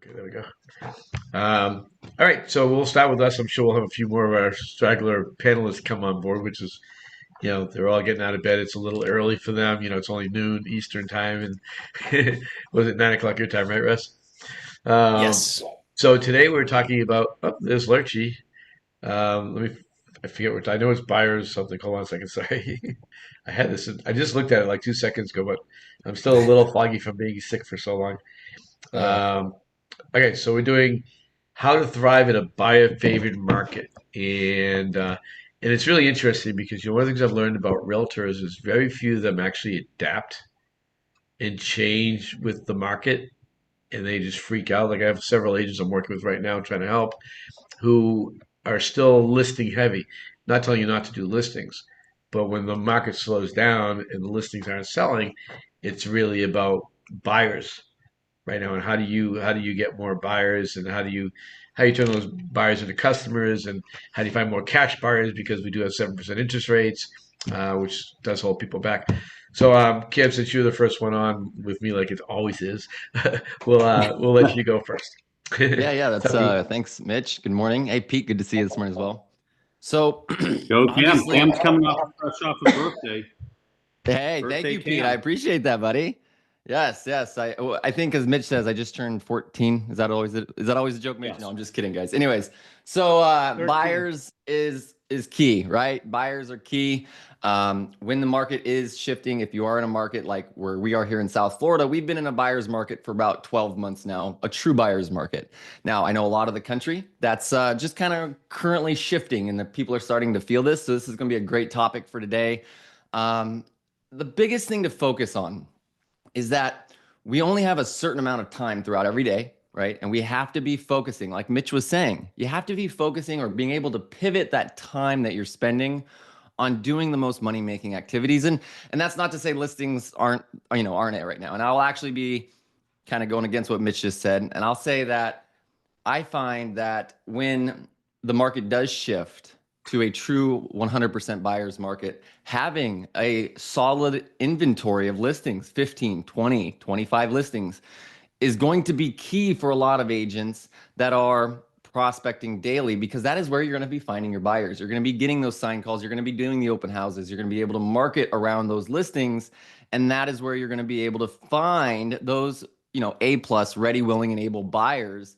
Okay, there we go. All right, so we'll start with us. I'm sure we'll have a few more of our straggler panelists come on board, which is, they're all getting out of bed. It's a little early for them. It's only noon Eastern time, and was it 9 o'clock your time, right, Russ? Um, Yes. so today we're talking about. Oh, there's Lurchy. I forget what I know it's buyers something. Hold on a second. Sorry, I had this. I just looked at it like 2 seconds ago, but I'm still a little foggy from being sick for so long. Uh, Um, Okay, so we're doing how to thrive in a buyer favored market, and it's really interesting because one of the things I've learned about realtors is very few of them actually adapt and change with the market, and they just freak out. Like I have several agents I'm working with right now trying to help who are still listing heavy, not telling you not to do listings, but when the market slows down and the listings aren't selling, it's really about buyers right now, and how do you get more buyers, and how you turn those buyers into customers, and how do you find more cash buyers because we do have 7% interest rates, which does hold people back. So, Cam, since you're the first one on with me, like it always is, we'll let you go first. yeah, that's Tell me. thanks, Mitch. Good morning. Hey, Pete, good to see you this morning as well. So, Go Cam. obviously, Cam's coming off fresh off a birthday. hey, thank Birthday you, Pete. I Cam. appreciate that, buddy. Yes. I think as Mitch says, I just turned 14. Is that always a joke, Mitch? No, Yes. I'm just kidding, guys. Anyways, so 13. buyers is key, right? Buyers are key. When the market is shifting, if you are in a market like where we are here in South Florida, we've been in a buyer's market for about 12 months now, a true buyer's market. Now, I know a lot of the country that's just kind of currently shifting, and the people are starting to feel this. So this is going to be a great topic for today. Um, the biggest thing to focus on is that we only have a certain amount of time throughout every day, right? And we have to be focusing, like Mitch was saying, you have to be focusing or being able to pivot that time that you're spending on doing the most money making activities. And that's not to say listings aren't it right now. And I'll actually be kind of going against what Mitch just said. And I'll say that I find that when the market does shift to a true 100% buyer's market, having a solid inventory of listings, 15, 20, 25 listings, is going to be key for a lot of agents that are prospecting daily, because that is where you're going to be finding your buyers. You're going to be getting those sign calls. You're going to be doing the open houses. You're going to be able to market around those listings. And that is where you're going to be able to find those, A plus ready, willing, and able buyers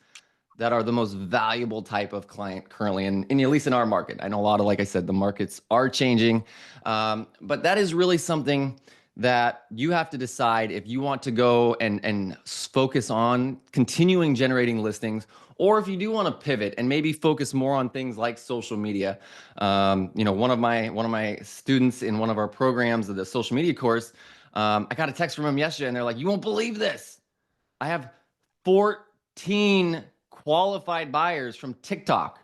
that are the most valuable type of client currently, and at least in our market. I know a lot of, like I said, the markets are changing, but that is really something that you have to decide if you want to go and focus on continuing generating listings, or if you do want to pivot and maybe focus more on things like social media. One of my students in one of our programs of the social media course, I got a text from him yesterday, and they're like, "You won't believe this. I have 14 qualified buyers from TikTok."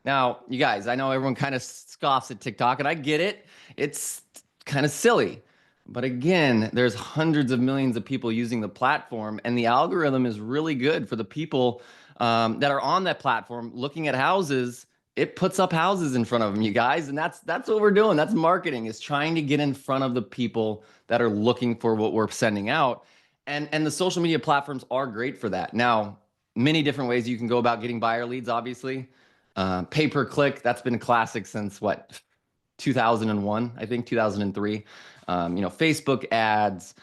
Now, you guys, I know everyone kind of scoffs at TikTok, and I get it. It's kind of silly. But again, there's hundreds of millions of people using the platform, and the algorithm is really good for the people that are on that platform looking at houses. It puts up houses in front of them, you guys, and that's what we're doing. That's marketing, is trying to get in front of the people that are looking for what we're sending out. And the social media platforms are great for that. Now, many different ways you can go about getting buyer leads, obviously. Pay per click, that's been a classic since what, 2001, I think, 2003. Facebook ads.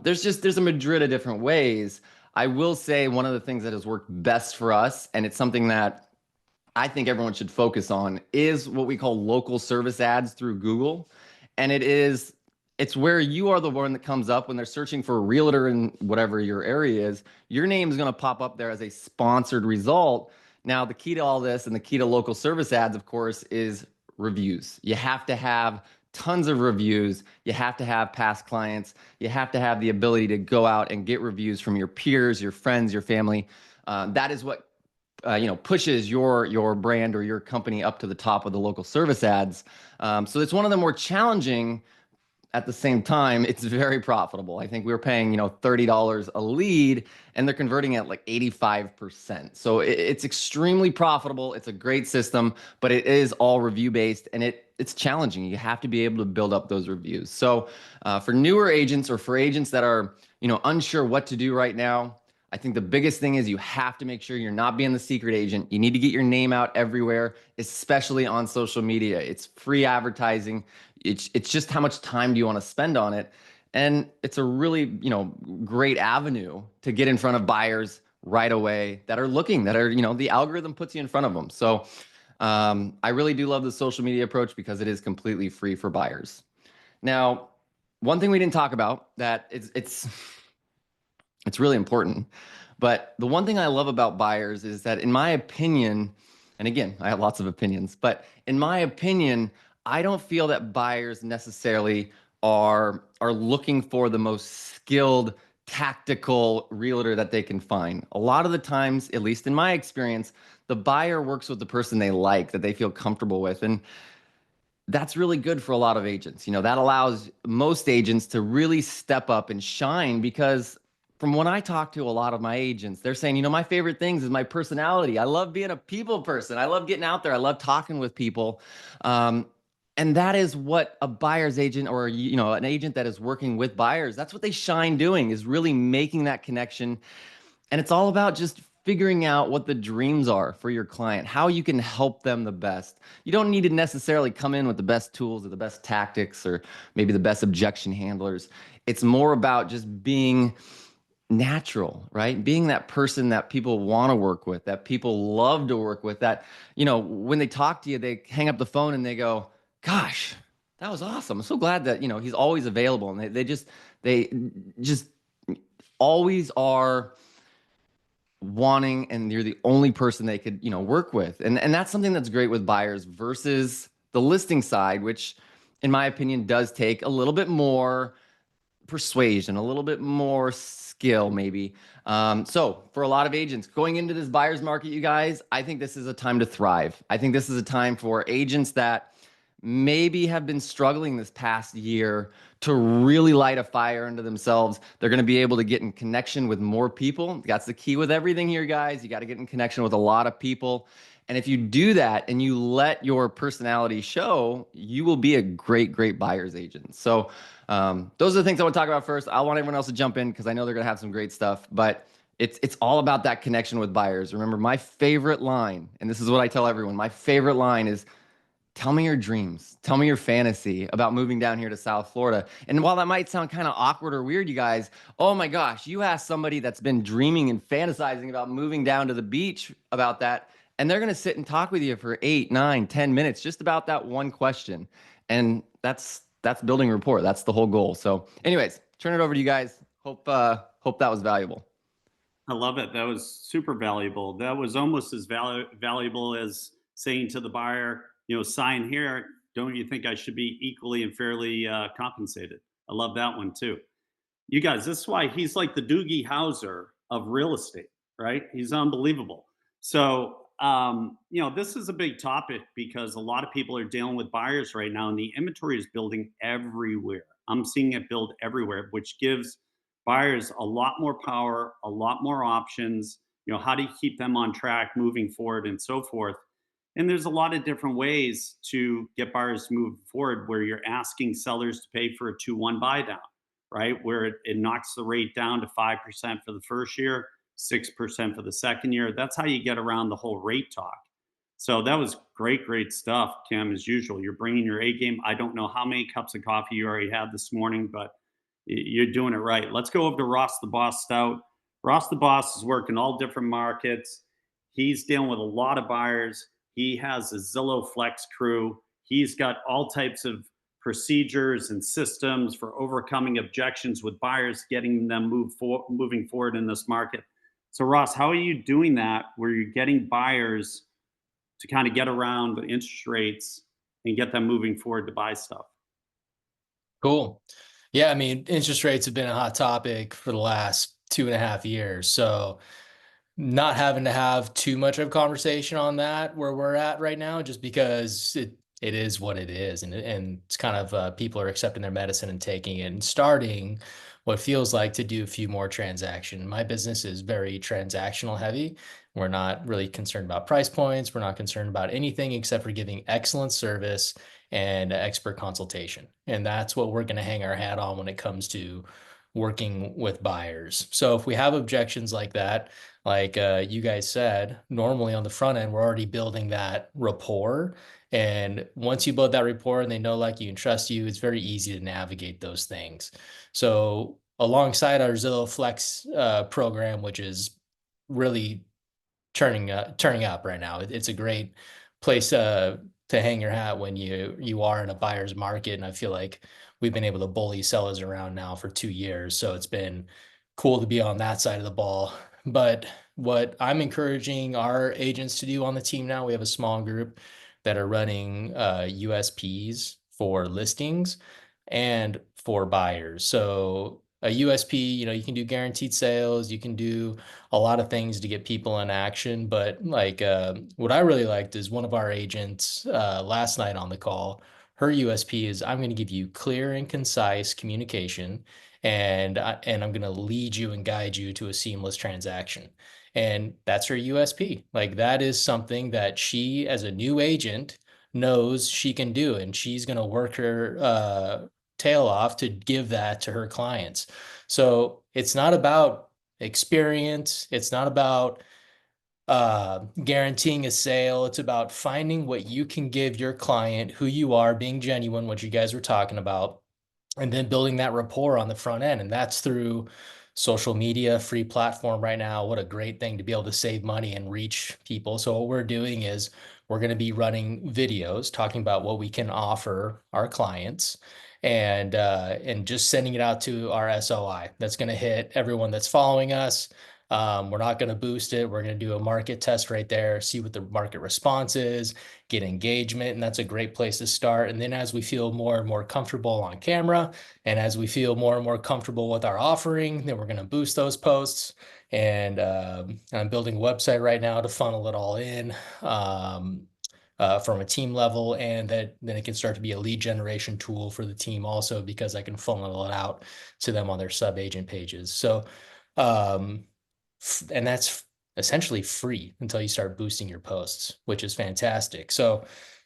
There's a madrid of different ways. I will say one of the things that has worked best for us, and it's something that I think everyone should focus on, is what we call local service ads through Google. And it's where you are the one that comes up when they're searching for a realtor in whatever your area is. Your name is going to pop up there as a sponsored result. Now, the key to all this and the key to local service ads, of course, is reviews. You have to have tons of reviews. You have to have past clients. You have to have the ability to go out and get reviews from your peers, your friends, your family. That is what pushes your brand or your company up to the top of the local service ads. So it's one of the more challenging. At the same time, it's very profitable. I think we were paying, $30 a lead, and they're converting at like 85%. So it's extremely profitable. It's a great system, but it is all review based, and it's challenging. You have to be able to build up those reviews. So for newer agents, or for agents that are, unsure what to do right now, I think the biggest thing is you have to make sure you're not being the secret agent. You need to get your name out everywhere, especially on social media. It's free advertising. It's just how much time do you want to spend on it? And it's a really, great avenue to get in front of buyers right away that are looking, that are, the algorithm puts you in front of them. So I really do love the social media approach because it is completely free for buyers. Now, one thing we didn't talk about that it's really important. But the one thing I love about buyers is that, in my opinion, and again, I have lots of opinions, but in my opinion, I don't feel that buyers necessarily are looking for the most skilled tactical realtor that they can find. A lot of the times, at least in my experience, the buyer works with the person they like, that they feel comfortable with. And that's really good for a lot of agents. That allows most agents to really step up and shine, because from when I talk to a lot of my agents, they're saying, my favorite things is my personality. I love being a people person. I love getting out there. I love talking with people. And that is what a buyer's agent, or, an agent that is working with buyers, that's what they shine doing, is really making that connection. And it's all about just figuring out what the dreams are for your client, how you can help them the best. You don't need to necessarily come in with the best tools or the best tactics or maybe the best objection handlers. It's more about just being natural, right? Being that person that people want to work with, that people love to work with, that, when they talk to you, they hang up the phone and they go, gosh, that was awesome. I'm so glad that, he's always available. And they just always are wanting, and you're the only person they could, work with. And that's something that's great with buyers versus the listing side, which in my opinion does take a little bit more persuasion, a little bit more skill maybe. So for a lot of agents going into this buyer's market, you guys, I think this is a time to thrive. I think this is a time for agents that maybe have been struggling this past year to really light a fire into themselves. They're going to be able to get in connection with more people. That's the key with everything here, guys. You got to get in connection with a lot of people. And if you do that and you let your personality show, you will be a great, great buyer's agent. So those are the things I want to talk about first. I want everyone else to jump in because I know they're going to have some great stuff, but it's all about that connection with buyers. Remember, my favorite line, and this is what I tell everyone, my favorite line is, tell me your dreams. Tell me your fantasy about moving down here to South Florida. And while that might sound kind of awkward or weird, you guys, oh my gosh, you ask somebody that's been dreaming and fantasizing about moving down to the beach about that, and they're going to sit and talk with you for 8, 9, 10 minutes just about that one question. And that's building rapport. That's the whole goal. So anyways, turn it over to you guys. Hope that was valuable. I love it. That was super valuable. That was almost as valuable as saying to the buyer, sign here. Don't you think I should be equally and fairly compensated? I love that one too. You guys, this is why he's like the Doogie Howser of real estate, right? He's unbelievable. So, this is a big topic because a lot of people are dealing with buyers right now, and the inventory is building everywhere. I'm seeing it build everywhere, which gives buyers a lot more power, a lot more options. How do you keep them on track moving forward and so forth? And there's a lot of different ways to get buyers to move forward, where you're asking sellers to pay for a 2-1 buy down, right? Where it knocks the rate down to 5% for the first year, 6% for the second year. That's how you get around the whole rate talk. So that was great, great stuff, Kim, as usual. You're bringing your A game. I don't know how many cups of coffee you already had this morning, but you're doing it right. Let's go over to Ross the Boss Stout. Ross the Boss is working all different markets. He's dealing with a lot of buyers. He has a Zillow Flex crew. He's got all types of procedures and systems for overcoming objections with buyers, getting them moving forward in this market. So Ross, how are you doing that where you're getting buyers to kind of get around the interest rates and get them moving forward to buy stuff? Cool. Yeah, I mean, interest rates have been a hot topic for the last 2.5 years. So not having to have too much of a conversation on that where we're at right now, just because it is what it is. And it's kind of people are accepting their medicine and taking it and starting what feels like to do a few more transactions. My business is very transactional heavy. We're not really concerned about price points. We're not concerned about anything except for giving excellent service and expert consultation. And that's what we're going to hang our hat on when it comes to working with buyers. So if we have objections like that, like you guys said, normally on the front end, we're already building that rapport. And once you build that rapport and they know, like you and trust you, it's very easy to navigate those things. So alongside our Zillow Flex program, which is really turning up right now. It's a great place to hang your hat when you are in a buyer's market, and I feel like we've been able to bully sellers around now for 2 years, so it's been cool to be on that side of the ball. But what I'm encouraging our agents to do on the team now, we have a small group that are running USPs for listings and for buyers. So a USP, you can do guaranteed sales, you can do a lot of things to get people in action. But like what I really liked is one of our agents last night on the call, her USP is I'm going to give you clear and concise communication, and I'm going to lead you and guide you to a seamless transaction. And that's her USP. Like that is something that she, as a new agent, knows she can do, and she's going to work her tail off to give that to her clients. So it's not about experience. It's not about guaranteeing a sale. It's about finding what you can give your client, who you are, being genuine, what you guys were talking about, and then building that rapport on the front end. And that's through social media, free platform right now. What a great thing to be able to save money and reach people. So what we're doing is we're going to be running videos talking about what we can offer our clients, and just sending it out to our SOI. That's going to hit everyone that's following us. We're not going to boost it. We're going to do a market test right there, see what the market response is, get engagement, and that's a great place to start. And then as we feel more and more comfortable on camera, and as we feel more and more comfortable with our offering, then we're going to boost those posts. And I'm building a website right now to funnel it all in from a team level, and then it can start to be a lead generation tool for the team also, because I can funnel it out to them on their sub agent pages. So and that's essentially free until you start boosting your posts, which is fantastic. So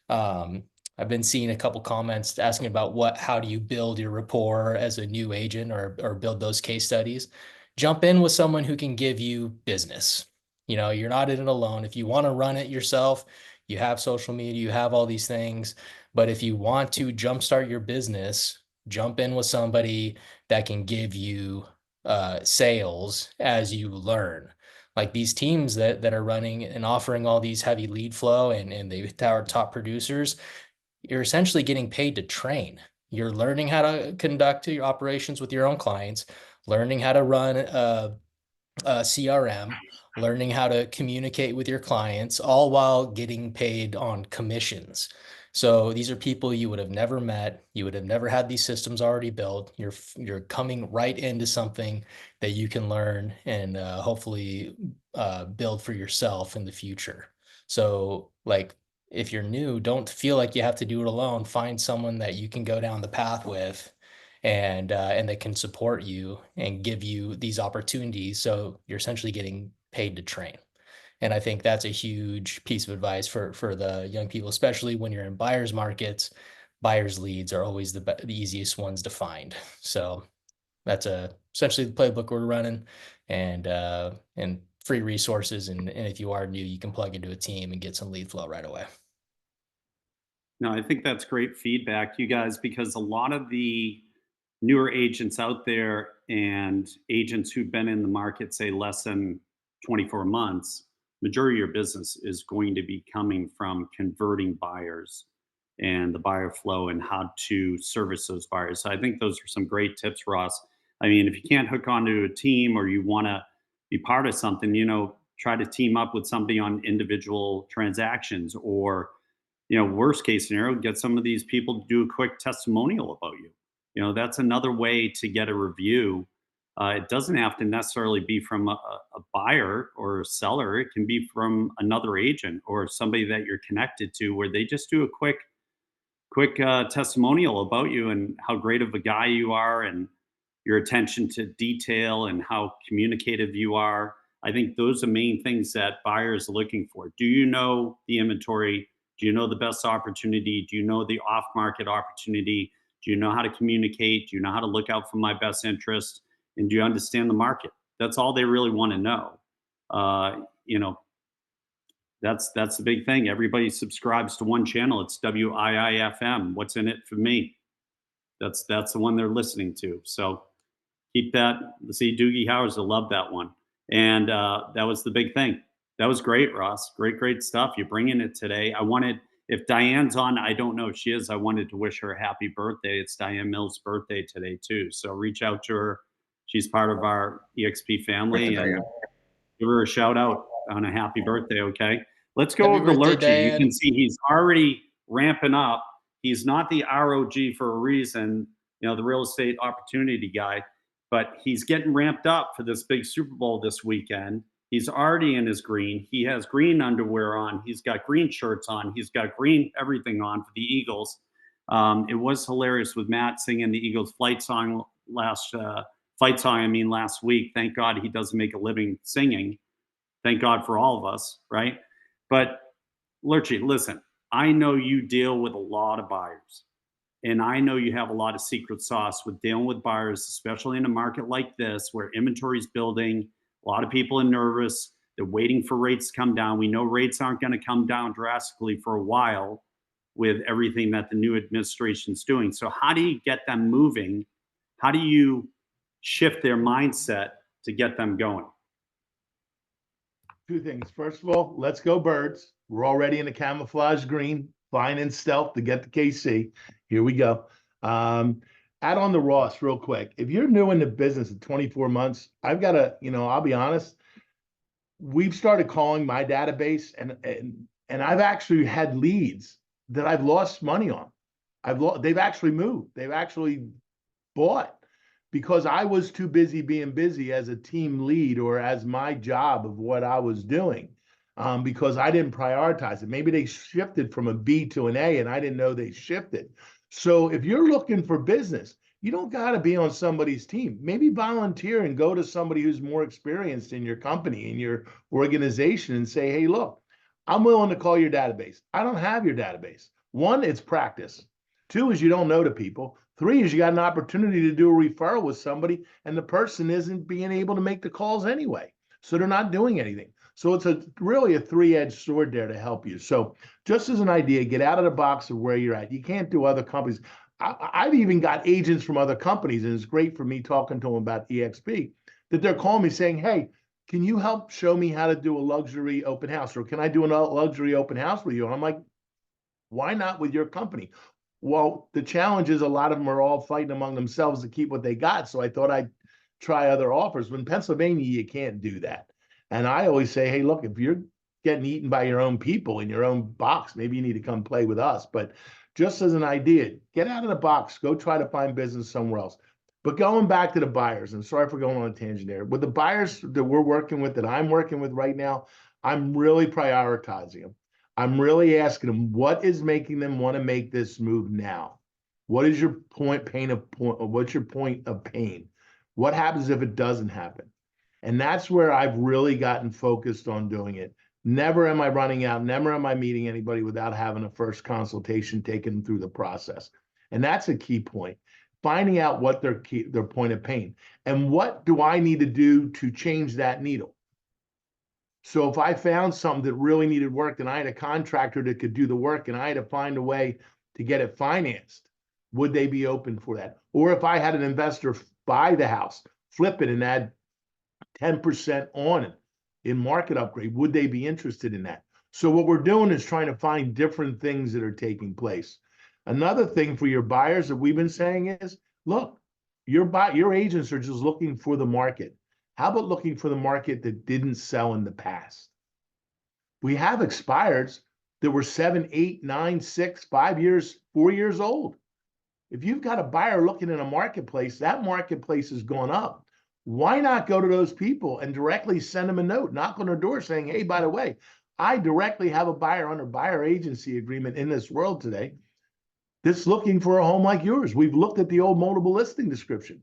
I've been seeing a couple comments asking about how do you build your rapport as a new agent, or build those case studies. Jump in with someone who can give you business. You're not in it alone. If you want to run it yourself, you have social media, you have all these things. But if you want to jumpstart your business, jump in with somebody that can give you sales as you learn. Like these teams that are running and offering all these heavy lead flow, and they are top producers, you're essentially getting paid to train. You're learning how to conduct your operations with your own clients, learning how to run a CRM, learning how to communicate with your clients, all while getting paid on commissions. So these are people you would have never met. You would have never had these systems already built. You're coming right into something that you can learn and hopefully build for yourself in the future. So like, if you're new, don't feel like you have to do it alone. Find someone that you can go down the path with, and they can support you and give you these opportunities. So you're essentially getting paid to train. And I think that's a huge piece of advice for the young people, especially when you're in buyers markets. Buyers leads are always the easiest ones to find. So that's essentially the playbook we're running, and free resources. And if you are new, you can plug into a team and get some lead flow right away. No, I think that's great feedback, you guys, because a lot of the newer agents out there and agents who've been in the market, say less than 24 months, majority of your business is going to be coming from converting buyers and the buyer flow and how to service those buyers. So I think those are some great tips, Ross. I mean, if you can't hook onto a team or you want to be part of something, try to team up with somebody on individual transactions, or worst case scenario, get some of these people to do a quick testimonial about you. That's another way to get a review. It doesn't have to necessarily be from a buyer or a seller. It can be from another agent or somebody that you're connected to, where they just do a quick testimonial about you and how great of a guy you are, and your attention to detail and how communicative you are. I think those are main things that buyers are looking for. Do you know the inventory? Do you know the best opportunity? Do you know the off market opportunity? Do you know how to communicate? Do you know how to look out for my best interest? And do you understand the market? That's all they really want to know. You know, that's the big thing. Everybody subscribes to one channel. It's WIIFM. What's in it for me? That's the one they're listening to. So keep that. See, Doogie Howard's will love that one. And that was the big thing. That was great, Ross. Great stuff. You're bringing it today. I wanted, if Diane's on, I don't know if she is, I wanted to wish her a happy birthday. It's Diane Mills' birthday today, too. So reach out to her. She's part of our EXP family. And give her a shout out on a happy birthday, okay? Let's go over to Lurchy. You can see he's already ramping up. He's not the ROG for a reason, you know, the real estate opportunity guy, but he's getting ramped up for this big Super Bowl this weekend. He's already in his green. He has green underwear on. He's got green shirts on. He's got green everything on for the Eagles. It was hilarious with Matt singing the Eagles fight song last week. Thank God he doesn't make a living singing. Thank God for all of us, right? But Lurchy, listen, I know you deal with a lot of buyers, and I know you have a lot of secret sauce with dealing with buyers, especially in a market like this where inventory is building. A lot of people are nervous. They're waiting for rates to come down. We know rates aren't going to come down drastically for a while with everything that the new administration's doing. So how do you get them moving? How do you shift their mindset to get them going? Two things. First of all, let's go Birds. We're already in the camouflage green, flying in stealth to get to KC. Here we go. Add on the Ross real quick. If you're new in the business at 24 months, I've got to, you know, I'll be honest, we've started calling my database and I've actually had leads that I've lost money on. They've actually moved. They've actually bought because I was too busy being busy as a team lead or as my job of what I was doing. Because I didn't prioritize it. Maybe they shifted from a B to an A and I didn't know they shifted. So if you're looking for business, you don't got to be on somebody's team. Maybe volunteer and go to somebody who's more experienced in your company, in your organization, and say, hey, look, I'm willing to call your database. I don't have your database. One, it's practice. Two is you don't know the people. Three is you got an opportunity to do a referral with somebody and the person isn't being able to make the calls anyway. So they're not doing anything. So it's really a three-edged sword there to help you. So just as an idea, get out of the box of where you're at. You can't do other companies. I've even got agents from other companies, and it's great for me talking to them about EXP, that they're calling me saying, hey, can you help show me how to do a luxury open house? Or can I do a luxury open house with you? And I'm like, why not with your company? Well, the challenge is a lot of them are all fighting among themselves to keep what they got. So I thought I'd try other offers. But in Pennsylvania, you can't do that. And I always say, hey, look, if you're getting eaten by your own people in your own box, maybe you need to come play with us. But just as an idea, get out of the box, go try to find business somewhere else. But going back to the buyers, and sorry for going on a tangent there, with the buyers that we're working with, that I'm working with right now, I'm really prioritizing them. I'm really asking them, what is making them want to make this move now? What is your what's your point of pain? What happens if it doesn't happen? And that's where I've really gotten focused on doing it. Never am I running out, never am I meeting anybody without having a first consultation taken through the process. And that's a key point. Finding out what their point of pain and what do I need to do to change that needle. So if I found something that really needed work and I had a contractor that could do the work and I had to find a way to get it financed, would they be open for that? Or if I had an investor buy the house, flip it and add 10% on it in market upgrade, would they be interested in that? So what we're doing is trying to find different things that are taking place. Another thing for your buyers that we've been saying is, look, your agents are just looking for the market. How about looking for the market that didn't sell in the past? We have expireds that were 7, 8, 9, 6, 5 years, 4 years old. If you've got a buyer looking in a marketplace, that marketplace has gone up. Why not go to those people and directly send them a note, knock on their door saying, hey, by the way, I directly have a buyer under buyer agency agreement in this world today that's looking for a home like yours. We've looked at the old multiple listing description.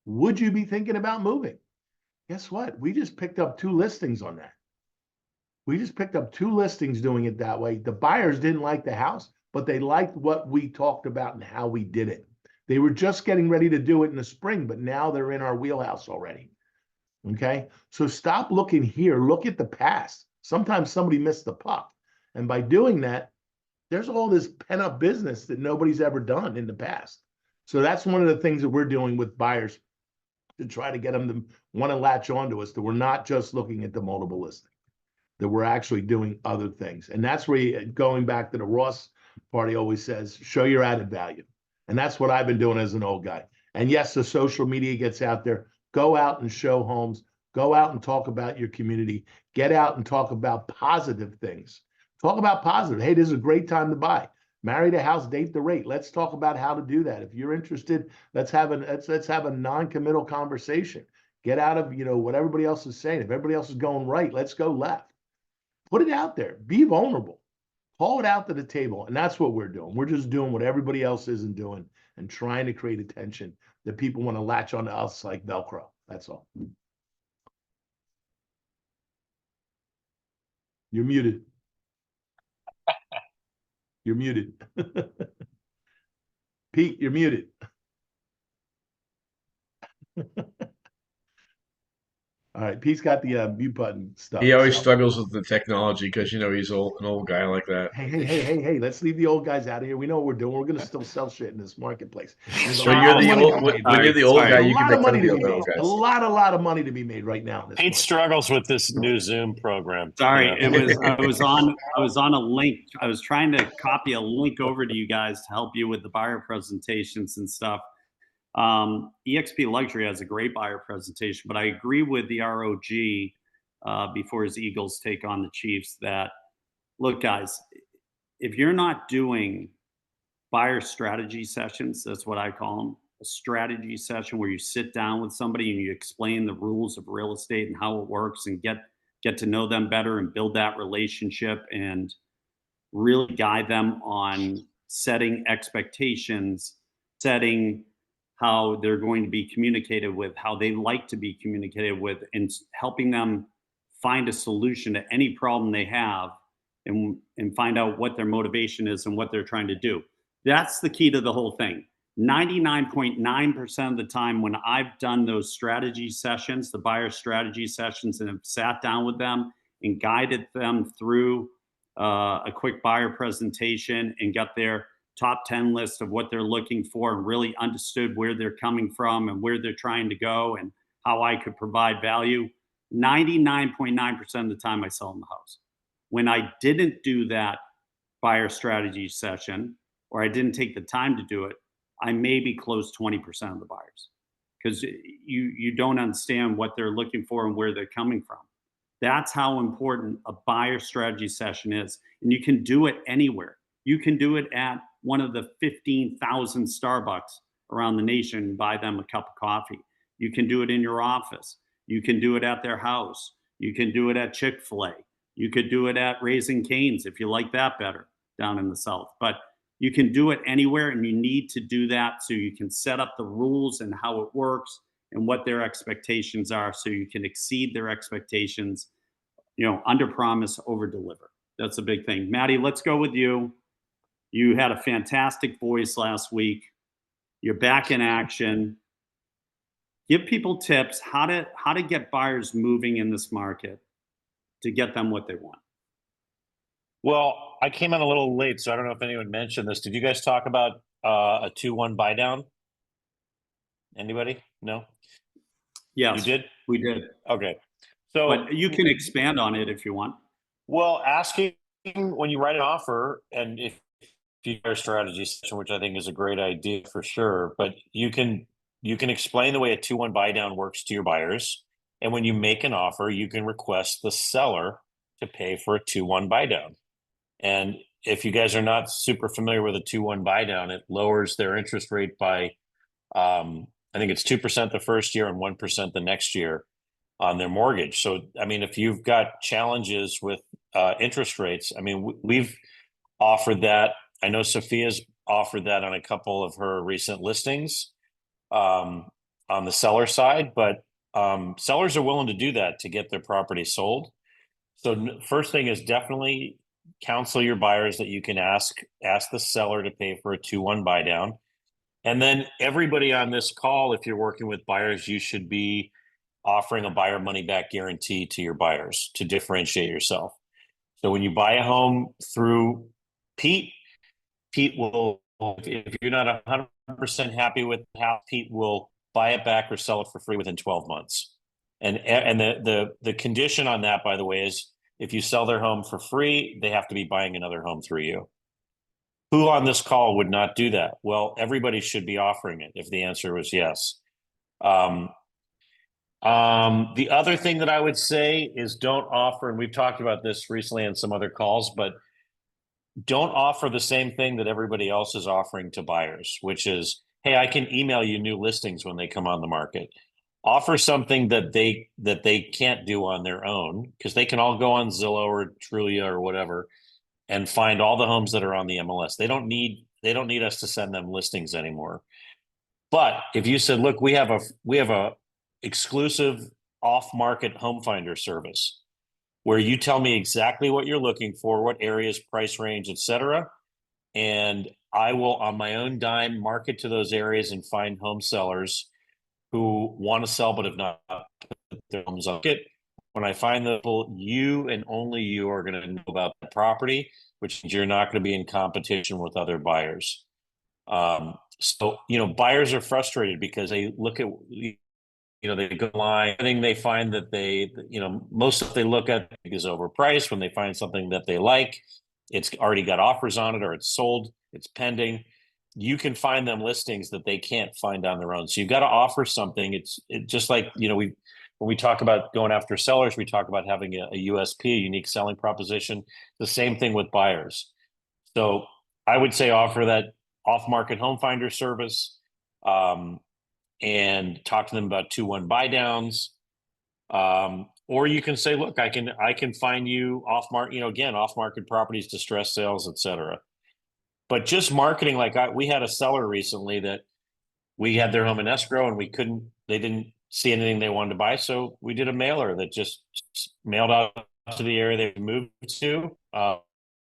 Would you be thinking about moving? Guess what? We just picked up 2 listings on that. We just picked up 2 listings doing it that way. The buyers didn't like the house, but they liked what we talked about and how we did it. They were just getting ready to do it in the spring, but now they're in our wheelhouse already. Okay. So stop looking here. Look at the past. Sometimes somebody missed the puck. And by doing that, there's all this pent up business that nobody's ever done in the past. So that's one of the things that we're doing with buyers to try to get them to want to latch onto us, that we're not just looking at the multiple listing, that we're actually doing other things. And that's where going back to the Ross party always says, show your added value. And that's what I've been doing as an old guy. And yes, the social media gets out there. Go out and show homes. Go out and talk about your community. Get out and talk about positive things. Talk about positive. Hey, this is a great time to buy. Marry the house, date the rate. Let's talk about how to do that. If you're interested, let's have a non-committal conversation. Get out of, what everybody else is saying. If everybody else is going right, let's go left. Put it out there. Be vulnerable. Call it out to the table. And that's what we're doing. We're just doing what everybody else isn't doing and trying to create attention that people want to latch onto us like Velcro. That's all. You're muted. You're muted. Pete, you're muted. All right, Pete's got the mute button stuff. He always struggles with the technology because he's an old guy like that. Hey, let's leave the old guys out of here. We know what we're doing. We're gonna still sell shit in this marketplace. When you're the old guy, you can make fun of the old guys. A lot of money to be made right now. Pete struggles with this new Zoom program. Sorry, I was on a link. I was trying to copy a link over to you guys to help you with the buyer presentations and stuff. EXP Luxury has a great buyer presentation, but I agree with the ROG before his Eagles take on the Chiefs that, look, guys, if you're not doing buyer strategy sessions, that's what I call them, a strategy session where you sit down with somebody and you explain the rules of real estate and how it works and get to know them better and build that relationship and really guide them on setting expectations, setting how they're going to be communicated with, how they like to be communicated with, and helping them find a solution to any problem they have and find out what their motivation is and what they're trying to do. That's the key to the whole thing. 99.9% of the time when I've done those strategy sessions, the buyer strategy sessions, and have sat down with them and guided them through a quick buyer presentation and got their top 10 list of what they're looking for and really understood where they're coming from and where they're trying to go and how I could provide value, 99.9% of the time I sell them the house. When I didn't do that buyer strategy session, or I didn't take the time to do it, I maybe closed 20% of the buyers because you don't understand what they're looking for and where they're coming from. That's how important a buyer strategy session is. And you can do it anywhere. You can do it at one of the 15,000 Starbucks around the nation and buy them a cup of coffee. You can do it in your office. You can do it at their house. You can do it at Chick-fil-A. You could do it at Raising Cane's if you like that better down in the South. But you can do it anywhere, and you need to do that so you can set up the rules and how it works and what their expectations are so you can exceed their expectations, under promise, over deliver. That's a big thing. Maddie, let's go with you. You had a fantastic voice last week. You're back in action. Give people tips how to get buyers moving in this market to get them what they want. Well, I came in a little late, so I don't know if anyone mentioned this. Did you guys talk about a 2-1 buy down? Anybody? No? Yes. You did? We did. Okay. So but you can expand on it if you want. Well, asking when you write an offer, and if you do a strategy session, which I think is a great idea for sure, but you can explain the way a 2-1 buy down works to your buyers. And when you make an offer, you can request the seller to pay for a 2-1 buy down. And if you guys are not super familiar with a 2-1 buy down, it lowers their interest rate by, I think it's 2% the first year and 1% the next year on their mortgage. So, I mean, if you've got challenges with interest rates, I mean, we've offered that. I know Sophia's offered that on a couple of her recent listings on the seller side, but sellers are willing to do that to get their property sold. So first thing is definitely counsel your buyers that you can ask the seller to pay for a 2-1 buy down. And then everybody on this call, if you're working with buyers, you should be offering a buyer money back guarantee to your buyers to differentiate yourself. So when you buy a home through Pete, Pete will, if you're not 100% happy with how, Pete will buy it back or sell it for free within 12 months. And the condition on that, by the way, is if you sell their home for free, they have to be buying another home through you. Who on this call would not do that? Well, everybody should be offering it if the answer was yes. The other thing that I would say is don't offer, and we've talked about this recently in some other calls, but don't offer the same thing that everybody else is offering to buyers, which is, hey, I can email you new listings when they come on the market. Offer something that they can't do on their own, because they can all go on Zillow or Trulia or whatever and find all the homes that are on the MLS. They don't need us to send them listings anymore. But if you said, look, we have a exclusive off-market home finder service where you tell me exactly what you're looking for, what areas, price range, etc., and I will, on my own dime, market to those areas and find home sellers who want to sell but have not put their homes on it. When I find the people, you and only you are going to know about the property, which means you're not going to be in competition with other buyers. So, buyers are frustrated because they look at, they go online, and they find that most of what they look at is overpriced. When they find something that they like, it's already got offers on it, or it's sold, it's pending. You can find them listings that they can't find on their own. So you've got to offer something. It's just like, when we talk about going after sellers, we talk about having a USP, a unique selling proposition. The same thing with buyers. So I would say offer that off-market home finder service, and talk to them about 2-1 buy downs. Or you can say, look, I can find you off-market properties, distressed sales, etc. But just marketing, like we had a seller recently that we had their home in escrow and they didn't see anything they wanted to buy. So we did a mailer that just mailed out to the area they moved to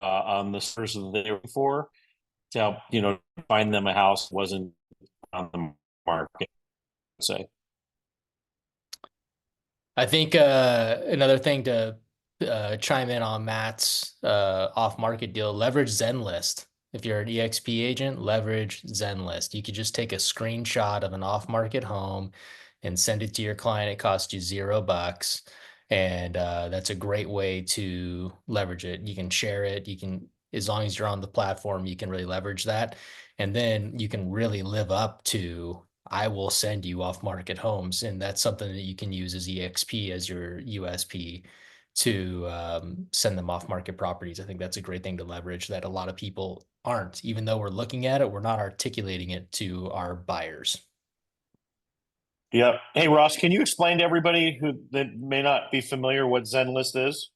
on the service that they were looking for to help, find them a house that wasn't on the market, say. I think another thing to chime in on Matt's off-market deal, leverage Zenlist. If you're an EXP agent, leverage Zenlist. You could just take a screenshot of an off-market home and send it to your client. It costs you $0. And that's a great way to leverage it. You can share it. You can, as long as you're on the platform, you can really leverage that. And then you can really live up to, I will send you off-market homes. And that's something that you can use as EXP, as your USP, to send them off-market properties. I think that's a great thing to leverage that a lot of people aren't. Even though we're looking at it, we're not articulating it to our buyers. Yeah. Hey, Ross, can you explain to everybody that may not be familiar what Zenlist is?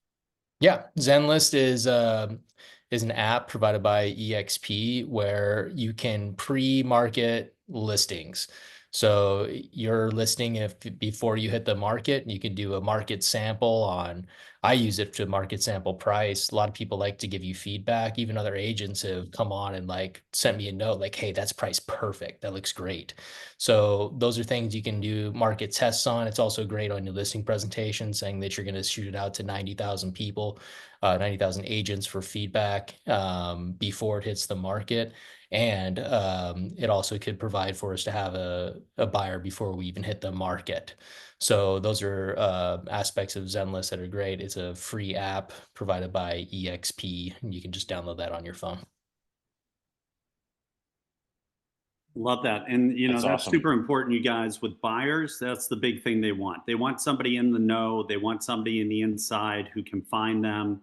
Yeah, Zenlist is an app provided by EXP where you can pre-market listings. So your listing, before you hit the market, you can do a market sample on, I use it to market sample price. A lot of people like to give you feedback. Even other agents have come on and sent me a note like, hey, that's price perfect. That looks great. So those are things you can do market tests on. It's also great on your listing presentation, saying that you're going to shoot it out to 90,000 people, 90,000 agents for feedback before it hits the market. And it also could provide for us to have a buyer before we even hit the market. So those are aspects of Zenlist that are great. It's a free app provided by EXP, and you can just download that on your phone. Love that. And, that's awesome. super important, you guys. With buyers, that's the big thing they want. They want somebody in the know. They want somebody in the inside who can find them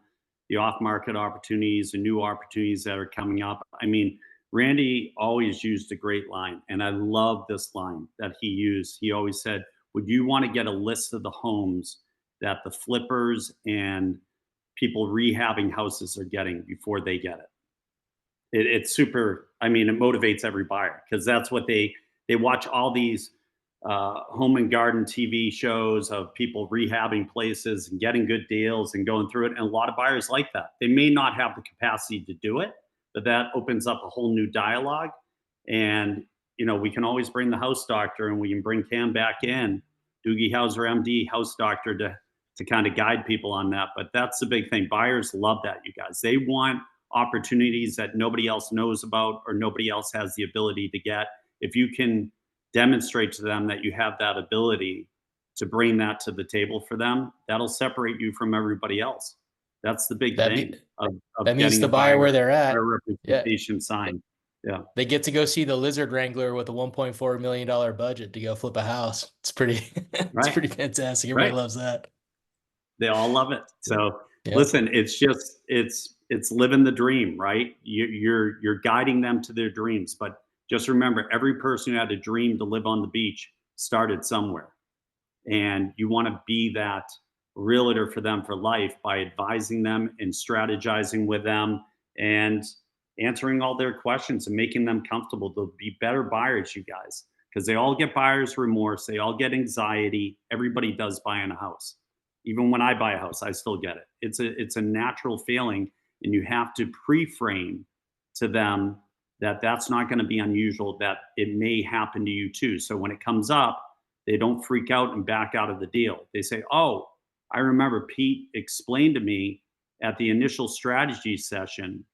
the off-market opportunities and new opportunities that are coming up. I mean, Randy always used a great line, and I love this line that he used. He always said, would you want to get a list of the homes that the flippers and people rehabbing houses are getting before they get it? It's super, it motivates every buyer, because that's what they watch, all these home and garden TV shows of people rehabbing places and getting good deals and going through it. And a lot of buyers like that. They may not have the capacity to do it, but that opens up a whole new dialogue. And we can always bring the house doctor, and we can bring Cam back in, Doogie Howser, MD, house doctor, to kind of guide people on that. But that's the big thing. Buyers love that, you guys. They want opportunities that nobody else knows about or nobody else has the ability to get. If you can demonstrate to them that you have that ability to bring that to the table for them, that'll separate you from everybody else. That's the big That thing mean- of That means getting the a buyer where they're at. buyer representation signed. Yeah. They get to go see the Lizard Wrangler with a $1.4 million budget to go flip a house. It's pretty, it's Right. pretty fantastic. Everybody Right. loves that. They all love it. So Yeah. listen, it's living the dream, right? You're guiding them to their dreams, but just remember, every person who had a dream to live on the beach started somewhere, and you want to be that realtor for them for life by advising them and strategizing with them and answering all their questions and making them comfortable. They'll be better buyers, you guys, because they all get buyer's remorse. They all get anxiety. Everybody does buying a house. Even when I buy a house, I still get it. It's a natural feeling, and you have to pre-frame to them that that's not going to be unusual, that it may happen to you too. So when it comes up, they don't freak out and back out of the deal. They say, oh, I remember Pete explained to me at the initial strategy session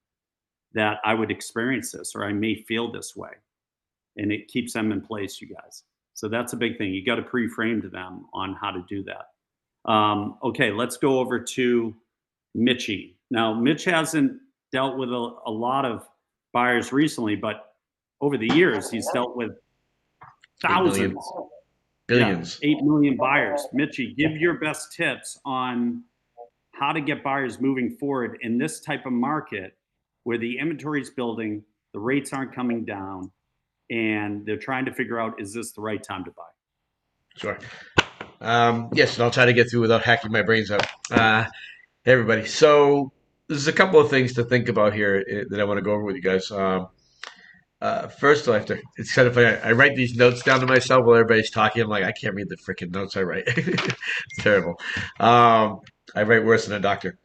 that I would experience this, or I may feel this way. And it keeps them in place, you guys. So that's a big thing. You got to pre-frame to them on how to do that. Okay, let's go over to Mitchie. Now, Mitch hasn't dealt with a lot of buyers recently, but over the years, he's dealt with thousands. Billions. Yeah, 8 million buyers. Mitchie, give your best tips on how to get buyers moving forward in this type of market where the inventory is building, the rates aren't coming down, and they're trying to figure out, is this the right time to buy? Sure. Yes, and I'll try to get through without hacking my brains out. Hey, everybody. So there's a couple of things to think about here that I want to go over with you guys. First, it's kind of funny. I write these notes down to myself while everybody's talking. I'm like, I can't read the freaking notes I write. It's terrible. I write worse than a doctor.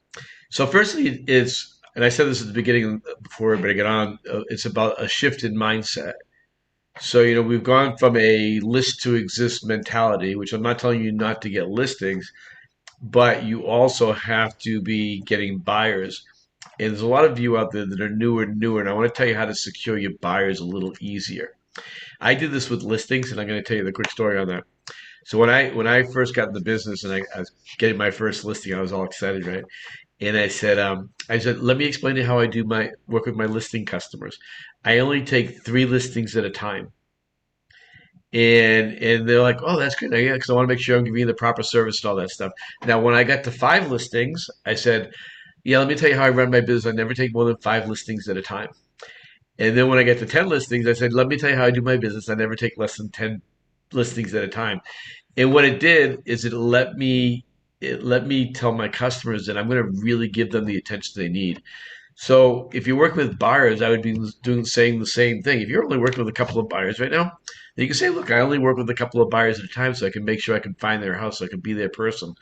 So firstly, and I said this at the beginning before everybody get on, it's about a shift in mindset. So, we've gone from a list to exist mentality, which I'm not telling you not to get listings, but you also have to be getting buyers. And there's a lot of you out there that are newer, and I want to tell you how to secure your buyers a little easier. I did this with listings, and I'm going to tell you the quick story on that. So when I first got in the business and I was getting my first listing, I was all excited, right? And I said, let me explain to you how I do my work with my listing customers. I only take 3 listings at a time. And they're like, oh, that's good, yeah, because I want to make sure I'm giving you the proper service and all that stuff. Now, when I got to 5 listings, I said, yeah, let me tell you how I run my business. I never take more than 5 listings at a time. And then when I get to 10 listings, I said, let me tell you how I do my business. I never take less than 10 listings at a time. And what it did is it let me tell my customers that I'm going to really give them the attention they need. So if you work with buyers, I would be saying the same thing. If you're only working with a couple of buyers right now, then you can say, look, I only work with a couple of buyers at a time so I can make sure I can find their house, so I can be their person.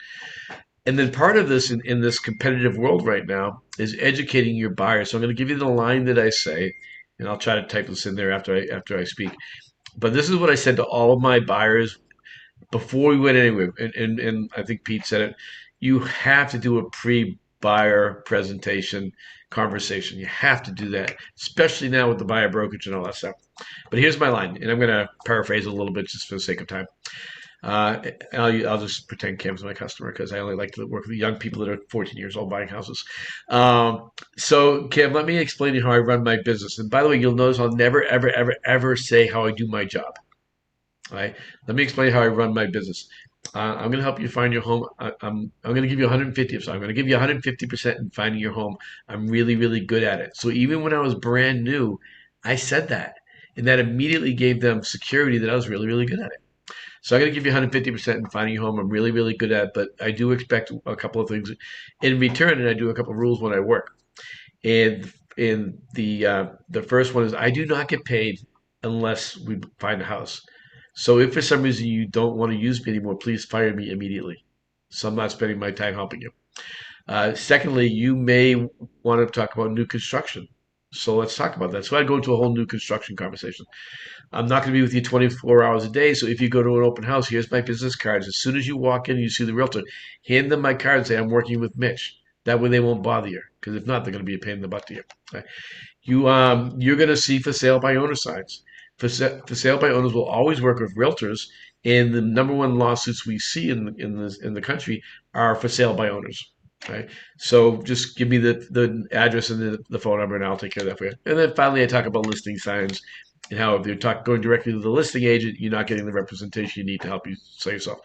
And then part of this in this competitive world right now is educating your buyers. So I'm going to give you the line that I say, and I'll try to type this in there after I speak. But this is what I said to all of my buyers before we went anywhere. And I think Pete said it. You have to do a pre-buyer presentation conversation. You have to do that, especially now with the buyer brokerage and all that stuff. But here's my line, and I'm going to paraphrase it a little bit just for the sake of time. I'll just pretend Cam's my customer because I only like to work with young people that are 14 years old buying houses. So Cam, let me explain to you how I run my business. And by the way, you'll notice I'll never, ever, ever, ever say how I do my job. All right? Let me explain how I run my business. I'm going to help you find your home. I'm going to give you 150. So I'm going to give you 150% in finding your home. I'm really, really good at it. So even when I was brand new, I said that. And that immediately gave them security that I was really, really good at it. So I'm going to give you 150% in finding your home. I'm really, really good at it, but I do expect a couple of things in return, and I do a couple of rules when I work. And the first one is I do not get paid unless we find a house. So if for some reason you don't want to use me anymore, please fire me immediately. So I'm not spending my time helping you. Secondly, you may want to talk about new construction. So let's talk about that. So I go into a whole new construction conversation. I'm not going to be with you 24 hours a day. So if you go to an open house, here's my business cards. As soon as you walk in and you see the realtor, hand them my card and say, I'm working with Mitch. That way they won't bother you. Because if not, they're going to be a pain in the butt to you. Okay? You're going to see for sale by owner signs. For sale by owners will always work with realtors. And the number one lawsuits we see in the country are for sale by owners. Right. So just give me the address and the phone number, and I'll take care of that for you. And then finally, I talk about listing signs and how if you're going directly to the listing agent, you're not getting the representation you need to help you sell yourself.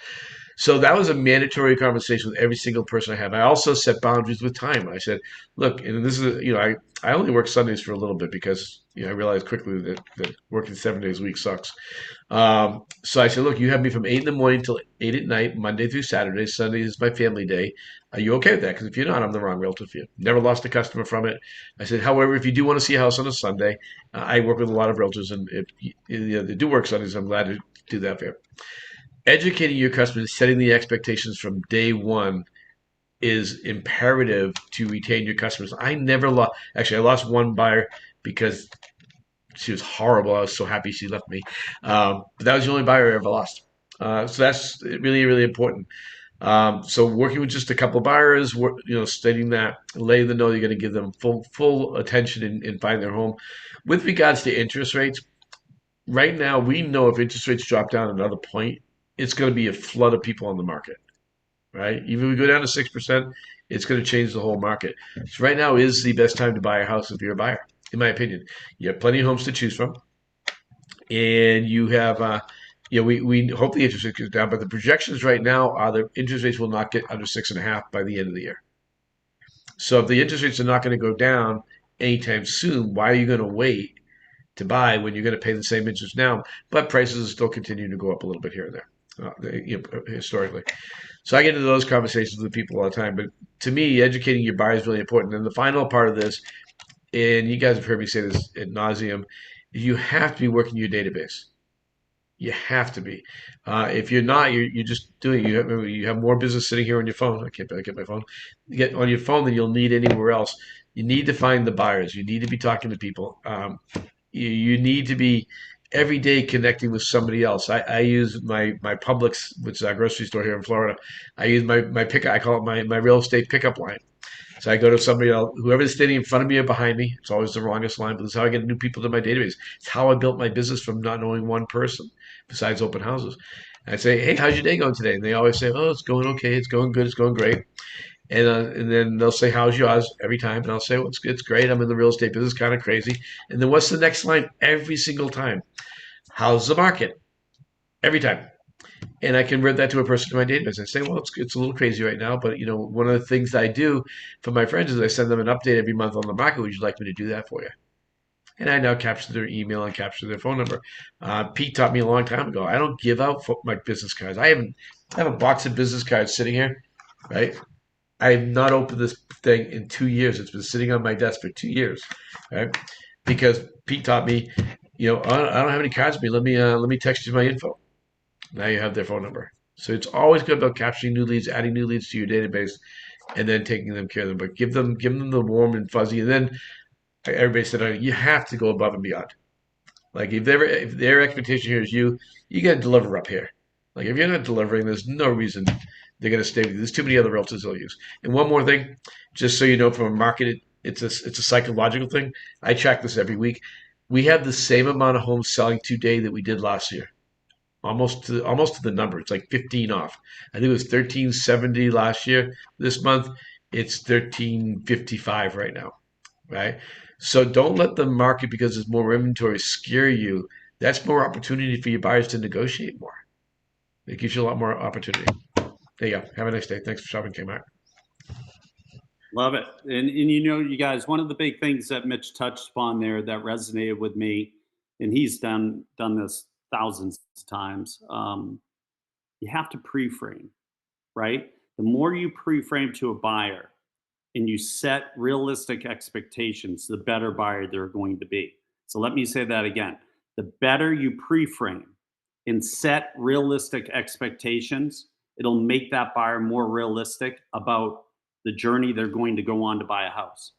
So that was a mandatory conversation with every single person I have. I also set boundaries with time. I said, look, and this is, I only work Sundays for a little bit because, I realized quickly that working 7 days a week sucks. So I said, look, you have me from 8 in the morning till 8 at night, Monday through Saturday. Sunday is my family day. Are you okay with that? Because if you're not, I'm the wrong realtor for you. Never lost a customer from it. I said, however, if you do want to see a house on a Sunday, I work with a lot of realtors, and if they do work Sundays, I'm glad to do that for you. Educating your customers, setting the expectations from day one is imperative to retain your customers. I never lost, actually, I lost one buyer because she was horrible. I was so happy she left me. But that was the only buyer I ever lost. So that's really, really important. So working with just a couple of buyers, stating that, letting them know you're going to give them full attention in finding their home. With regards to interest rates, right now we know if interest rates drop down another point, it's going to be a flood of people on the market, right? Even if we go down to 6%, it's going to change the whole market. So right now is the best time to buy a house if you're a buyer, in my opinion. You have plenty of homes to choose from, and you have, we hope the interest rate goes down, but the projections right now are the interest rates will not get under 6.5 by the end of the year. So if the interest rates are not going to go down anytime soon, why are you going to wait to buy when you're going to pay the same interest now, but prices are still continuing to go up a little bit here and there? Historically. So I get into those conversations with people all the time. But to me, educating your buyer is really important. And the final part of this, and you guys have heard me say this ad nauseum, you have to be working your database. You have to be. If you're not, you're just doing. You have more business sitting here on your phone. I can't get my phone. You get on your phone than you'll need anywhere else. You need to find the buyers. You need to be talking to people. You need to be every day connecting with somebody else. I use my Publix, which is our grocery store here in Florida. I use my pickup. I call it my real estate pickup line. So I go to somebody else, whoever's standing in front of me or behind me. It's always the wrongest line, but this is how I get new people to my database. It's how I built my business from not knowing one person besides open houses. And I say, hey, how's your day going today? And they always say, oh, it's going okay. It's going good. It's going great. And then they'll say, how's yours every time? And I'll say, well, it's great. I'm in the real estate business, kind of crazy. And then what's the next line every single time? How's the market? Every time. And I convert that to a person in my database. I say, well, it's a little crazy right now, but one of the things I do for my friends is I send them an update every month on the market. Would you like me to do that for you? And I now capture their email and capture their phone number. Pete taught me a long time ago. I don't give out my business cards. I have a box of business cards sitting here, right? I have not opened this thing in 2 years. It's been sitting on my desk for 2 years, right? Because Pete taught me, I don't have any cards with me. Let me text you my info. Now you have their phone number. So it's always good about capturing new leads, adding new leads to your database, and then taking them care of them. But give them the warm and fuzzy. And then everybody said, you have to go above and beyond. Like if their expectation here is you got to deliver up here. Like if you're not delivering, there's no reason they're going to stay with you. There's too many other realtors they'll use. And one more thing, just so you know, from a market, it's a psychological thing. I track this every week. We have the same amount of homes selling today that we did last year. Almost to the number. It's like 15 off. I think it was 1370 last year. This month, it's 1355 right now, right? So don't let the market, because there's more inventory, scare you. That's more opportunity for your buyers to negotiate more. It gives you a lot more opportunity. There you go. Have a nice day. Thanks for shopping, Kmart. Love it. And you guys, one of the big things that Mitch touched upon there that resonated with me, and he's done this thousands of times, you have to pre-frame, right? The more you pre-frame to a buyer and you set realistic expectations, the better buyer they're going to be. So let me say that again. The better you pre-frame and set realistic expectations, it'll make that buyer more realistic about the journey they're going to go on to buy a house.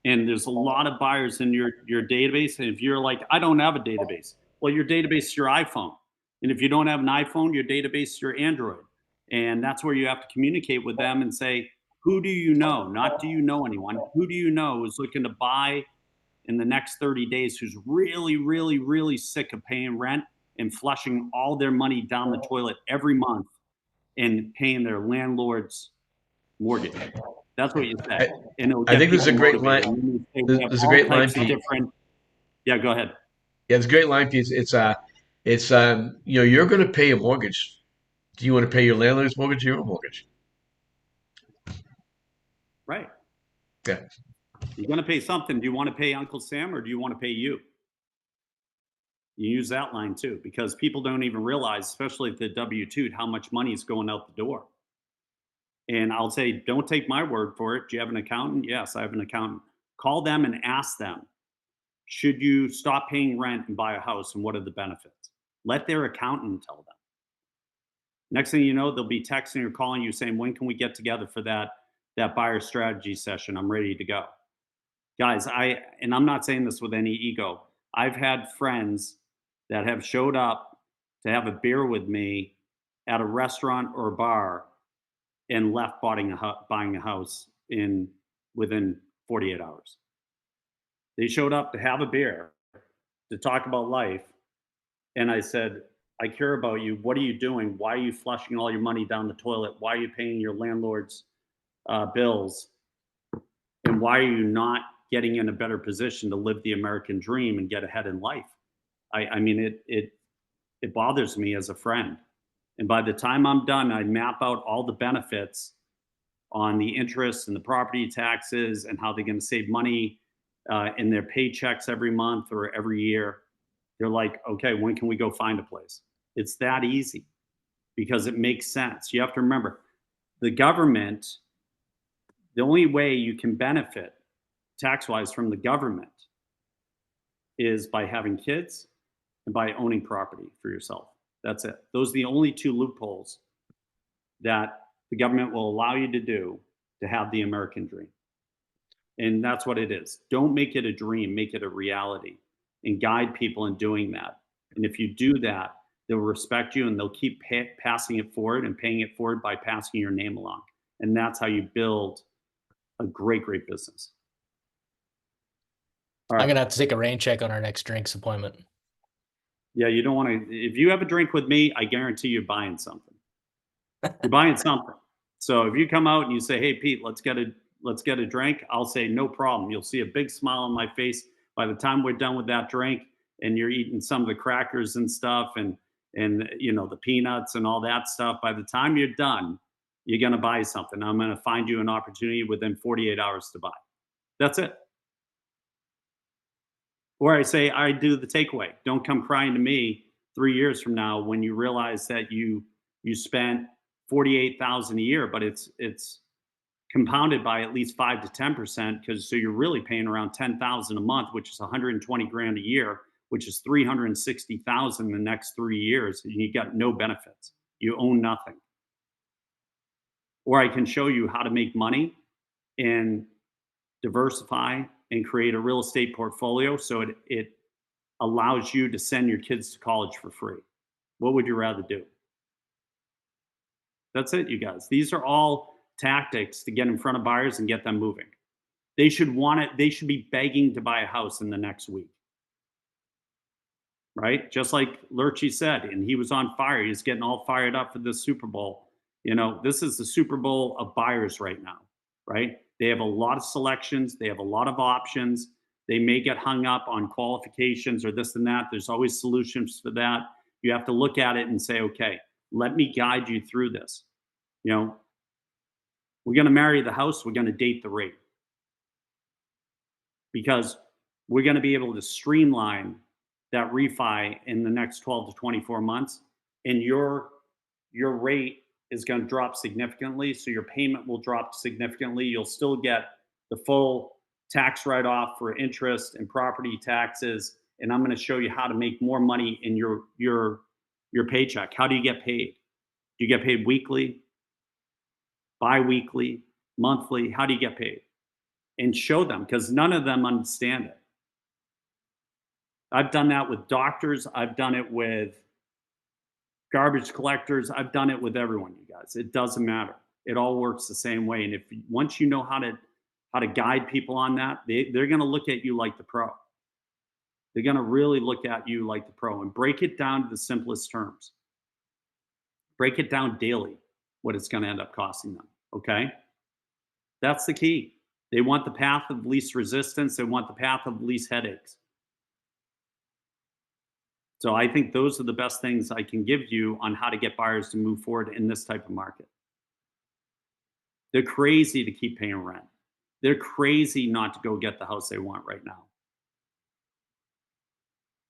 And there's a lot of buyers in your database. And if you're like, I don't have a database, Well, your database is your iPhone. And if you don't have an iPhone, your database is your Android. And that's where you have to communicate with them and say, who do you know? Not do you know anyone? Who do you know is looking to buy in the next 30 days who's really, really, really sick of paying rent and flushing all their money down the toilet every month and paying their landlord's mortgage. That's what you say. And it'll I get think there's a people great motivated. line. And then you say, we have There's a all great line, types of Pete. different. Yeah, go ahead. Yeah, it's a great line, Pete. It's you're going to pay a mortgage. Do you want to pay your landlord's mortgage or your own mortgage? Right. Yeah. You're going to pay something. Do you want to pay Uncle Sam or do you want to pay you? You use that line too, because people don't even realize, especially at the W-2, how much money is going out the door. And I'll say, don't take my word for it. Do you have an accountant? Yes, I have an accountant. Call them and ask them, should you stop paying rent and buy a house, and what are the benefits? Let their accountant tell them. Next thing you know, they'll be texting or calling you saying, when can we get together for that buyer strategy session? I'm ready to go. Guys, and I'm not saying this with any ego. I've had friends that have showed up to have a beer with me at a restaurant or a bar and left buying a house within 48 hours. They showed up to have a beer, to talk about life. And I said, I care about you. What are you doing? Why are you flushing all your money down the toilet? Why are you paying your landlord's bills? And why are you not getting in a better position to live the American dream and get ahead in life? I mean, it bothers me as a friend. And by the time I'm done, I map out all the benefits on the interest and the property taxes and how they're going to save money in their paychecks every month or every year. They're like, okay, when can we go find a place? It's that easy because it makes sense. You have to remember, the government, the only way you can benefit tax-wise from the government is by having kids and by owning property for yourself. That's it. Those are the only two loopholes that the government will allow you to do to have the American dream. And that's what it is. Don't make it a dream, make it a reality, and guide people in doing that. And if you do that, they'll respect you and they'll keep passing it forward and paying it forward by passing your name along. And that's how you build a great, great business. All right. I'm going to have to take a rain check on our next drinks appointment. Yeah, you don't want to. If you have a drink with me, I guarantee you're buying something. You're buying something. So if you come out and you say, "Hey, Pete, let's get a drink," I'll say, "No problem." You'll see a big smile on my face by the time we're done with that drink, and you're eating some of the crackers and stuff, and the peanuts and all that stuff. By the time you're done, you're gonna buy something. I'm gonna find you an opportunity within 48 hours to buy. That's it. Or I say, I do the takeaway. Don't come crying to me 3 years from now when you realize that you spent $48,000 a year, but it's compounded by at least 5 to 10%, because so you're really paying around 10,000 a month, which is 120 grand a year, which is 360,000 in the next 3 years, and you got no benefits. You own nothing. Or I can show you how to make money and diversify and create a real estate portfolio so it allows you to send your kids to college for free. What would you rather do? That's it, you guys. These are all tactics to get in front of buyers and get them moving. They should want it. They should be begging to buy a house in the next week. Right? Just like Lurchie said, and he was on fire. He's getting all fired up for the Super Bowl. This is the Super Bowl of buyers right now, right? They have a lot of selections. They have a lot of options. They may get hung up on qualifications or this and that. There's always solutions for that. You have to look at it and say, okay, let me guide you through this. We're going to marry the house. We're going to date the rate, because we're going to be able to streamline that refi in the next 12 to 24 months. And your rate is going to drop significantly. So your payment will drop significantly. You'll still get the full tax write-off for interest and property taxes. And I'm going to show you how to make more money in your paycheck. How do you get paid? Do you get paid weekly, bi-weekly, monthly? How do you get paid? And show them, because none of them understand it. I've done that with doctors. I've done it with garbage collectors. I've done it with everyone, you guys. It doesn't matter. It all works the same way. And if once you know how to guide people on that, they're going to look at you like the pro. They're going to really look at you like the pro and break it down to the simplest terms. Break it down daily, what it's going to end up costing them. Okay. That's the key. They want the path of least resistance. They want the path of least headaches. So I think those are the best things I can give you on how to get buyers to move forward in this type of market. They're crazy to keep paying rent. They're crazy not to go get the house they want right now.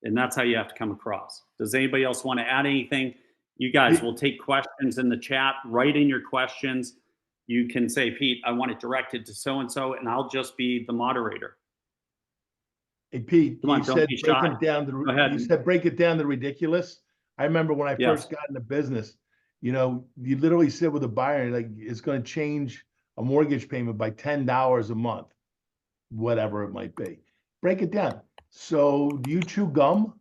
And that's how you have to come across. Does anybody else want to add anything? You guys will take questions in the chat. Write in your questions. You can say, Pete, I want it directed to so-and-so, and I'll just be the moderator. Hey, Pete, Come on, you don't said be break shy. it down to, Go ahead. you said break it down to ridiculous. I remember when I Yes. first got into business, you know, you literally sit with a buyer and like, it's going to change a mortgage payment by $10 a month, whatever it might be. Break it down. So do you chew gum?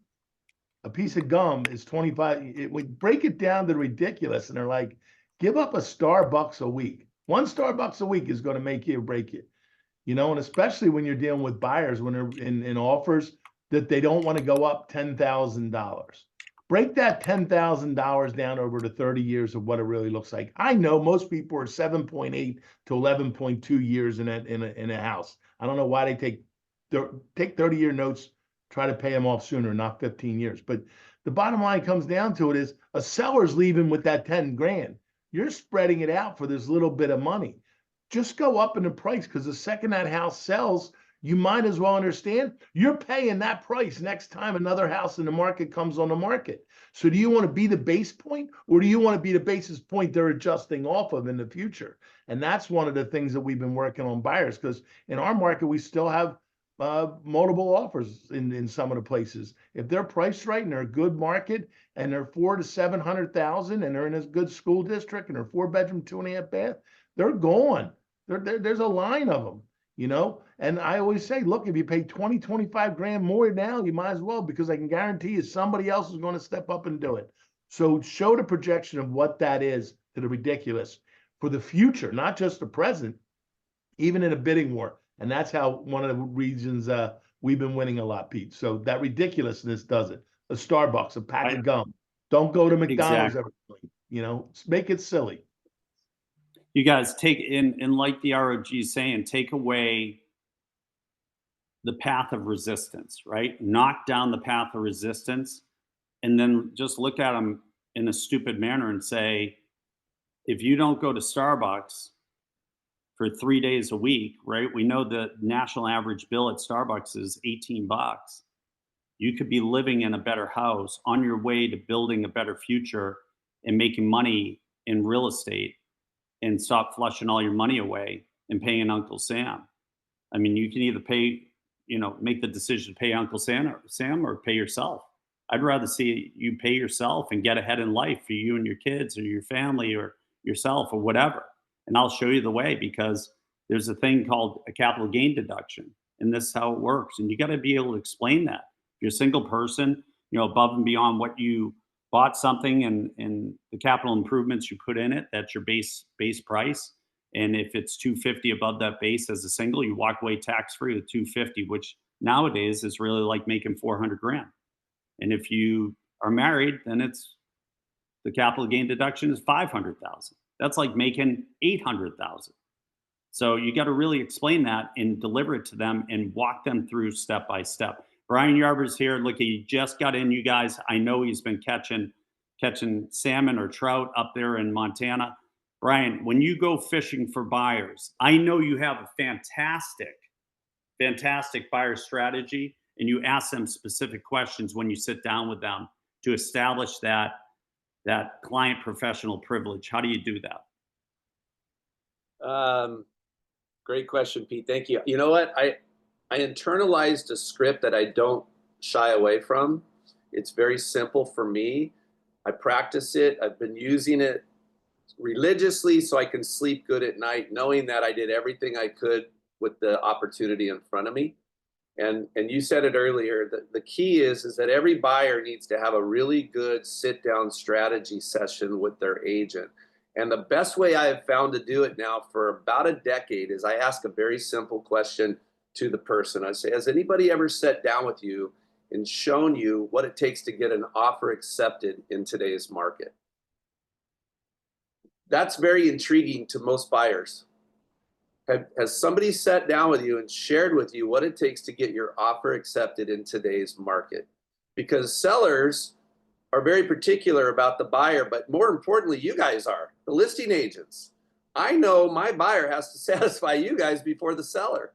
A piece of gum is 25. We break it down to ridiculous. And they're like, give up a Starbucks a week. One Starbucks a week is going to make you or break you. You know, and especially when you're dealing with buyers when they're in offers that they don't want to go up $10,000. Break that $10,000 down over to 30 years of what it really looks like. I know most people are 7.8 to 11.2 years in a house. I don't know why they take 30-year notes, try to pay them off sooner, not 15 years. But the bottom line comes down to it is a seller's leaving with that 10 grand. You're spreading it out for this little bit of money. Just go up in the price because the second that house sells, you might as well understand you're paying that price next time another house in the market comes on the market. So do you want to be the base point or do you want to be the basis point they're adjusting off of in the future? And that's one of the things that we've been working on buyers because in our market, we still have multiple offers in some of the places. If they're priced right and they're a good market and they're 400,000 to 700,000 and they're in a good school district and they're 4-bedroom, 2.5 bath, they're going. There's a line of them, you know? And I always say, look, if you pay 20, 25 grand more now, you might as well, because I can guarantee you somebody else is going to step up and do it. So show the projection of what that is to the ridiculous for the future, not just the present, even in a bidding war. And that's how one of the reasons we've been winning a lot, Pete. So that ridiculousness does it. A Starbucks, a pack of gum. Don't go to McDonald's Exactly. every, you know, make it silly. You guys take in like the ROG is saying, take away the path of resistance, right? Knock down the path of resistance and then just look at them in a stupid manner and say, if you don't go to Starbucks for 3 days a week, right? We know the national average bill at Starbucks is $18. You could be living in a better house on your way to building a better future and making money in real estate and stop flushing all your money away and paying Uncle Sam. I mean, you can either pay, you know, make the decision to pay Uncle Sam or pay yourself. I'd rather see you pay yourself and get ahead in life for you and your kids or your family or yourself or whatever. And I'll show you the way because there's a thing called a capital gain deduction. And this is how it works. And you got to be able to explain that. If you're a single person, you know, above and beyond what you bought something and the capital improvements you put in it, that's your base price. And if it's 250 above that base as a single, you walk away tax free with 250, which nowadays is really like making 400 grand. And if you are married, then it's the capital gain deduction is 500,000. That's like making 800,000. So you got to really explain that and deliver it to them and walk them through step by step. Brian Yarber's here. Look, he just got in, you guys. I know he's been catching salmon or trout up there in Montana. Brian, when you go fishing for buyers, I know you have a fantastic buyer strategy, and you ask them specific questions when you sit down with them to establish that client professional privilege. How do you do that? Great question, Pete. Thank you. You know what? I internalized a script that I don't shy away from. It's very simple for me. I practice it. I've been using it religiously so I can sleep good at night, knowing that I did everything I could with the opportunity in front of me. And you said it earlier, the key is that every buyer needs to have a really good sit down strategy session with their agent. And the best way I have found to do it now for about a decade is I ask a very simple question to the person. I say, has anybody ever sat down with you and shown you what it takes to get an offer accepted in today's market? That's very intriguing to most buyers. Has somebody sat down with you and shared with you what it takes to get your offer accepted in today's market? Because sellers are very particular about the buyer, but more importantly, you guys are, the listing agents. I know my buyer has to satisfy you guys before the seller.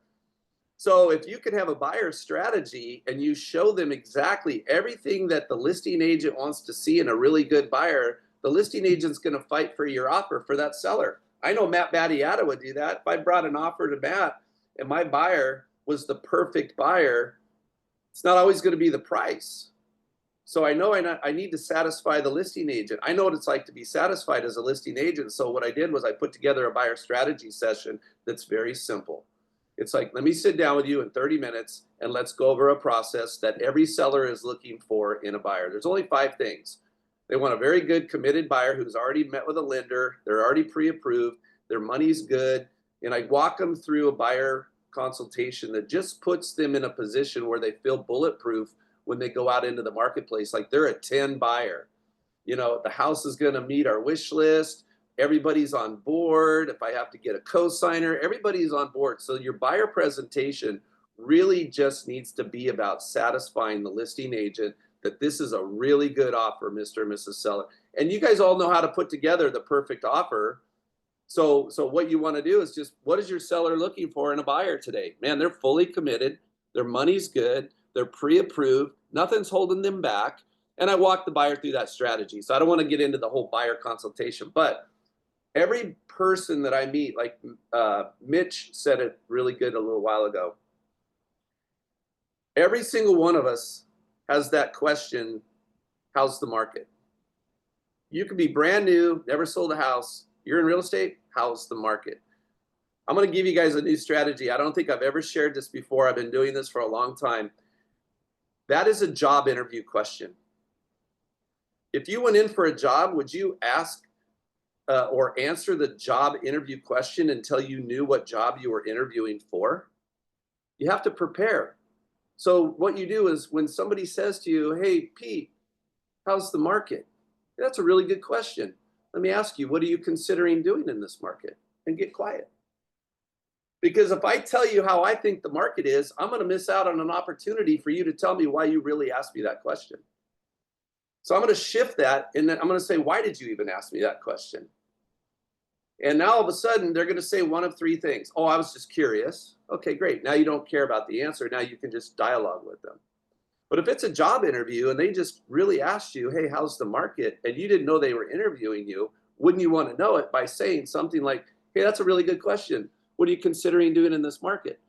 So if you can have a buyer strategy and you show them exactly everything that the listing agent wants to see in a really good buyer, the listing agent's going to fight for your offer for that seller. I know Matt Battiata would do that. If I brought an offer to Matt and my buyer was the perfect buyer, it's not always going to be the price. So I know I need to satisfy the listing agent. I know what it's like to be satisfied as a listing agent. So what I did was I put together a buyer strategy session that's very simple. It's like, let me sit down with you in 30 minutes and let's go over a process that every seller is looking for in a buyer. There's only 5 things. They want a very good committed buyer who's already met with a lender. They're already pre-approved. Their money's good. And I walk them through a buyer consultation that just puts them in a position where they feel bulletproof when they go out into the marketplace. Like they're a 10 buyer. You know, the house is going to meet our wish list. Everybody's on board. If I have to get a co-signer, everybody's on board. So your buyer presentation really just needs to be about satisfying the listing agent that this is a really good offer, Mr. and Mrs. Seller. And you guys all know how to put together the perfect offer. So what you want to do is just, what is your seller looking for in a buyer today? Man, they're fully committed. Their money's good. They're pre-approved. Nothing's holding them back. And I walk the buyer through that strategy. So I don't want to get into the whole buyer consultation, but every person that I meet, like Mitch said it really good a little while ago, every single one of us has that question, how's the market? You could be brand new, never sold a house. You're in real estate, how's the market? I'm going to give you guys a new strategy. I don't think I've ever shared this before. I've been doing this for a long time. That is a job interview question. If you went in for a job, would you ask or answer the job interview question until you knew what job you were interviewing for? You have to prepare. So what you do is when somebody says to you, hey, Pete, how's the market? That's a really good question. Let me ask you, what are you considering doing in this market? And get quiet. Because if I tell you how I think the market is, I'm going to miss out on an opportunity for you to tell me why you really asked me that question. So I'm going to shift that, and then I'm going to say, why did you even ask me that question? And now all of a sudden, they're going to say one of 3 things. Oh, I was just curious. Okay, great. Now you don't care about the answer. Now you can just dialogue with them. But if it's a job interview and they just really asked you, hey, how's the market? And you didn't know they were interviewing you, wouldn't you want to know it by saying something like, hey, that's a really good question. What are you considering doing in this market?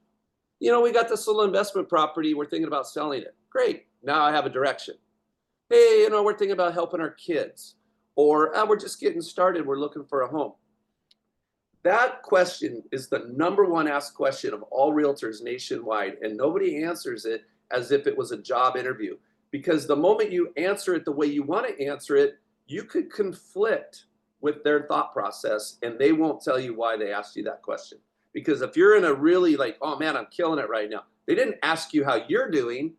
You know, we got this little investment property. We're thinking about selling it. Great. Now I have a direction. Hey, you know, we're thinking about helping our kids. Or we're just getting started. We're looking for a home. That question is the #1 asked question of all realtors nationwide, and nobody answers it as if it was a job interview. Because the moment you answer it the way you want to answer it, you could conflict with their thought process, and they won't tell you why they asked you that question. Because if you're in a really like, oh man, I'm killing it right now, they didn't ask you how you're doing,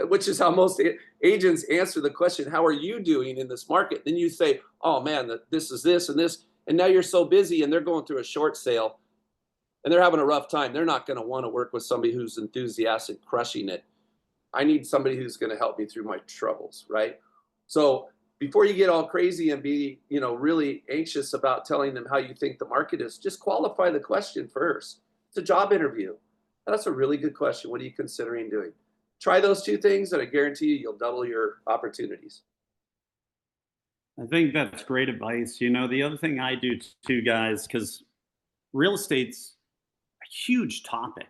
which is how most agents answer the question, how are you doing in this market? Then you say, oh man, this is this and this. And now you're so busy and they're going through a short sale and they're having a rough time. They're not going to want to work with somebody who's enthusiastic, crushing it. I need somebody who's going to help me through my troubles, right? So before you get all crazy and be, you know, really anxious about telling them how you think the market is, just qualify the question first. It's a job interview. That's a really good question. What are you considering doing? Try those 2 things and I guarantee you'll double your opportunities. I think that's great advice. You know, the other thing I do too, guys, because real estate's a huge topic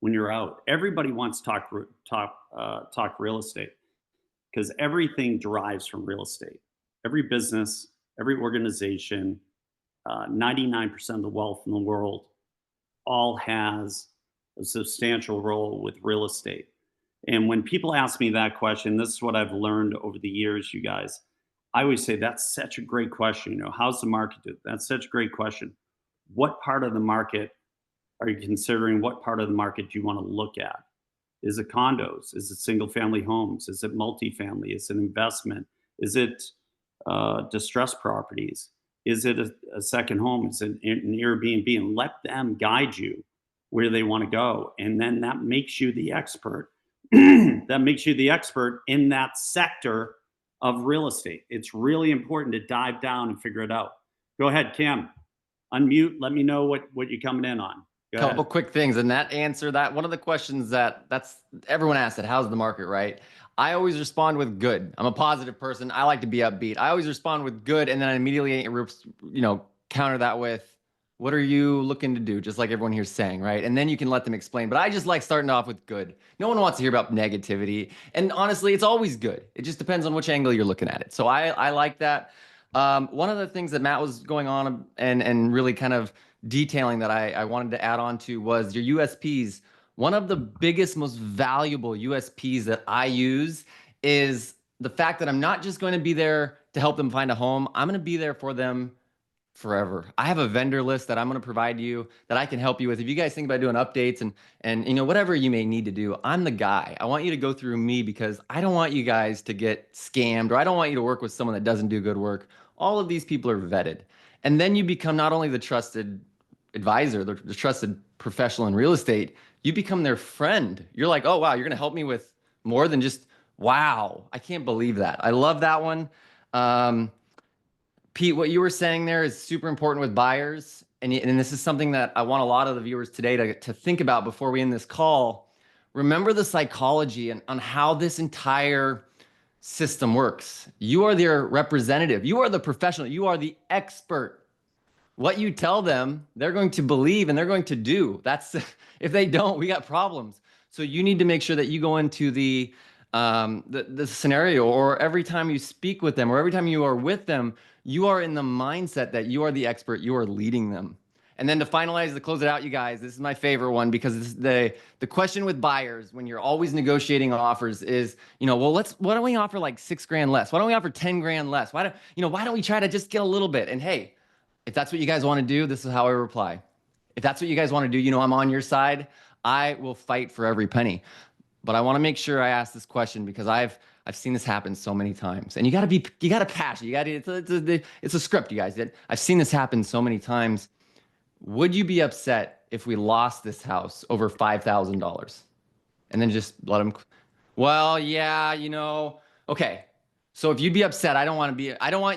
when you're out. Everybody wants to talk real estate because everything derives from real estate. Every business, every organization, 99% of the wealth in the world all has a substantial role with real estate. And when people ask me that question, this is what I've learned over the years, you guys. I always say that's such a great question. You know, how's the market do? That's such a great question. What part of the market are you considering? What part of the market do you want to look at? Is it condos? Is it single family homes? Is it multifamily? Is it investment? Is it distressed properties? Is it a second home? Is it an Airbnb? And let them guide you where they want to go. And then that makes you the expert. That makes you the expert in that sector of real estate. It's really important to dive down and figure it out. Go ahead, Cam. Unmute. Let me know what you're coming in on. Go Couple ahead. quick things, and that answer that one of the questions that's everyone asks it, how's the market, right? I always respond with good. I'm a positive person. I like to be upbeat. I always respond with good, and then I immediately, counter that with, what are you looking to do? Just like everyone here's saying, right? And then you can let them explain. But I just like starting off with good. No one wants to hear about negativity. And honestly, it's always good. It just depends on which angle you're looking at it. So I like that. One of the things that Matt was going on and really kind of detailing that I wanted to add on to was your USPs. One of the biggest, most valuable USPs that I use is the fact that I'm not just going to be there to help them find a home. I'm going to be there for them forever. I have a vendor list that I'm going to provide you that I can help you with. If you guys think about doing updates and whatever you may need to do, I'm the guy. I want you to go through me because I don't want you guys to get scammed, or I don't want you to work with someone that doesn't do good work. All of these people are vetted. And then you become not only the trusted advisor, the trusted professional in real estate, you become their friend. You're like, oh, wow, you're going to help me with more than just, wow, I can't believe that. I love that one. Pete, what you were saying there is super important with buyers. And this is something that I want a lot of the viewers today to think about before we end this call. Remember the psychology and on how this entire system works. You are their representative. You are the professional. You are the expert. What you tell them, they're going to believe and they're going to do. That's if they don't, we got problems. So you need to make sure that you go into the scenario, or every time you speak with them, or every time you are with them, you are in the mindset that you are the expert. You are leading them. And then to finalize, to close it out, you guys, this is my favorite one, because the question with buyers when you're always negotiating offers is, well, why don't we offer like $6,000 less? Why don't we offer 10 grand less? Why don't we try to just get a little bit? And hey, if that's what you guys want to do, this is how I reply. If that's what you guys want to do, I'm on your side. I will fight for every penny. But I want to make sure I ask this question because I've seen this happen so many times. And you got to pass it. It's a script, you guys. I've seen this happen so many times. Would you be upset if we lost this house over $5,000? And then just let them, well, yeah, okay. So if you'd be upset, I don't want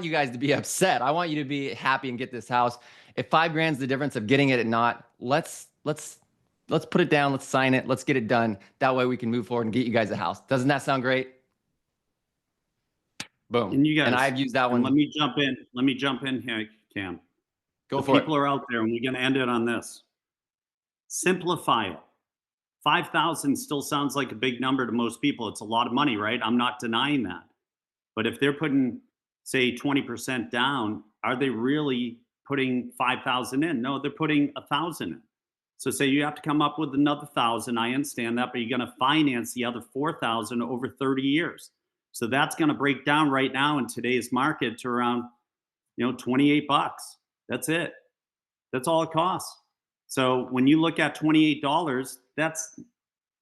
you guys to be upset. I want you to be happy and get this house. If $5,000's the difference of getting it and not, let's put it down. Let's sign it. Let's get it done. That way we can move forward and get you guys a house. Doesn't that sound great? Boom. And I've used that one. Let me jump in here, Cam. Go for it. People are out there, and we're going to end it on this. Simplify it. 5,000 still sounds like a big number to most people. It's a lot of money, right? I'm not denying that. But if they're putting, say, 20% down, are they really putting 5,000 in? No, they're putting 1,000 in. So say you have to come up with another 1,000. I understand that, but you're going to finance the other 4,000 over 30 years. So that's going to break down right now in today's market to around, $28. That's it. That's all it costs. So when you look at $28, that's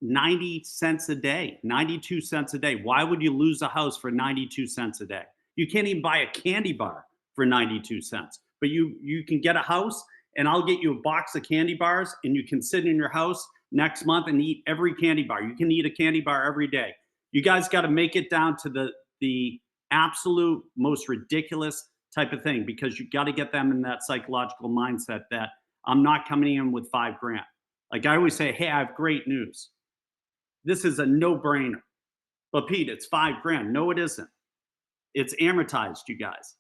90 cents a day, 92 cents a day. Why would you lose a house for 92 cents a day? You can't even buy a candy bar for 92 cents, but you can get a house, and I'll get you a box of candy bars, and you can sit in your house next month and eat every candy bar. You can eat a candy bar every day. You guys got to make it down to the absolute most ridiculous type of thing, because you got to get them in that psychological mindset that I'm not coming in with $5,000. Like I always say, hey, I have great news. This is a no-brainer. But Pete, it's $5,000. No, it isn't. It's amortized, you guys.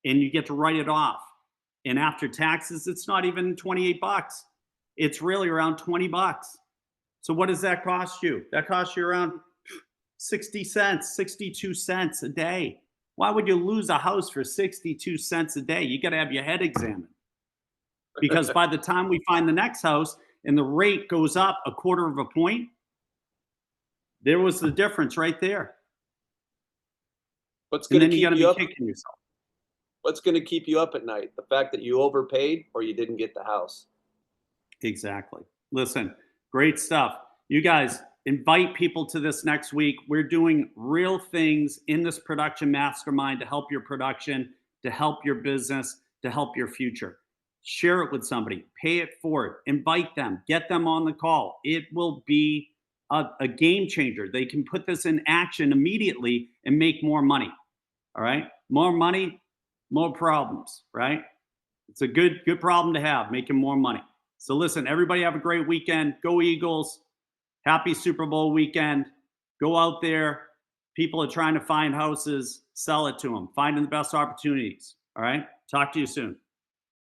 And you get to write it off. And after taxes, it's not even $28. It's really around $20. So what does that cost you? That costs you around 60 cents, 62 cents a day. Why would you lose a house for 62 cents a day? You got to have your head examined. Because by the time we find the next house, and the rate goes up 1/4 of a point, there was the difference right there. What's And going then to you got keep to you be up? kicking yourself. What's going to keep you up at night? The fact that you overpaid or you didn't get the house. Exactly. Listen, great stuff. You guys invite people to this next week. We're doing real things in this production mastermind to help your production, to help your business, to help your future. Share it with somebody, pay it forward, invite them, get them on the call. It will be a game changer. They can put this in action immediately and make more money. All right. More money, more problems, right? It's a good problem to have, making more money. So listen, everybody have a great weekend. Go Eagles. Happy Super Bowl weekend. Go out there. People are trying to find houses, sell it to them, finding the best opportunities. All right. Talk to you soon.